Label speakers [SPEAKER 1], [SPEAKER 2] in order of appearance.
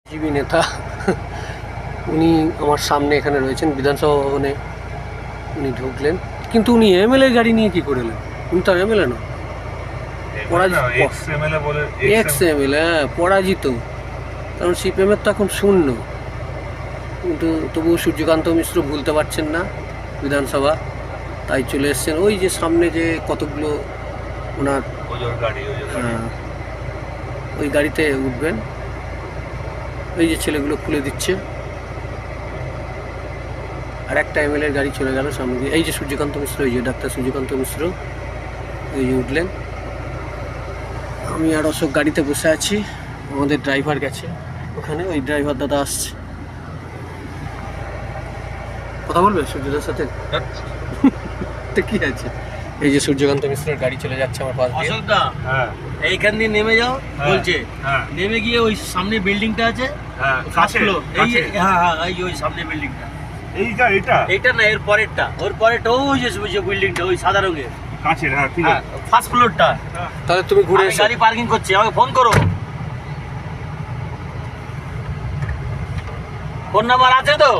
[SPEAKER 1] BJP নেতা উনি আমার সামনে এখানে রয়েছেন বিধানসভা ভবনে। উনি ঢুকলেন, কিন্তু উনি এমএলএ গাড়ি নিয়ে কি করে এলেন? উনি তো এমএলএ না, এক্স এমএলএ, পরাজিত। কারণ সিপিএমের তো এখন শূন্য, কিন্তু তবুও সূর্যকান্ত মিশ্র ভুলতে পারছেন না বিধানসভা, তাই চলে এসছেন। ওই যে সামনে যে কতগুলো ওনার ওই গাড়িতে উঠবেন, ওই যে ছেলেগুলো খুলে দিচ্ছে। আর একটা এমএলএর গাড়ি চলে গেল সামনে দিয়ে। এই যে সূর্যকান্ত মিশ্র, এই যে ডাক্তার সূর্যকান্ত মিশ্র, এই যে উঠলেন। আমি আর অশোক গাড়িতে বসে আছি, আমাদের ড্রাইভার গেছে ওখানে, ওই ড্রাইভার দাদা আসছে। কথা বলবে সূর্যদার সাথে? তো কি আছে, এই যে সূর্যকান্ত মিশ্রের গাড়ি চলে যাচ্ছে আমার পাশ দিয়ে।
[SPEAKER 2] অশোকদা, এইখান দিয়ে নেমে যাও বলছে। নেমে গিয়ে ওই সামনে বিল্ডিংটা আছে, ওই সামনে বিল্ডিংটা, এইটা না, এর পরেরটা, ওর পরেরটা, ওই যে বিল্ডিংটা, ওই সাদা রঙের
[SPEAKER 3] কাছের,
[SPEAKER 2] ফার্স্ট ফ্লোরটা।
[SPEAKER 1] তাহলে তুমি ঘুরে এসো।
[SPEAKER 2] গাড়ি পার্কিং করছি, আমাকে ফোন করো। ফোন নাম্বার আছে তো?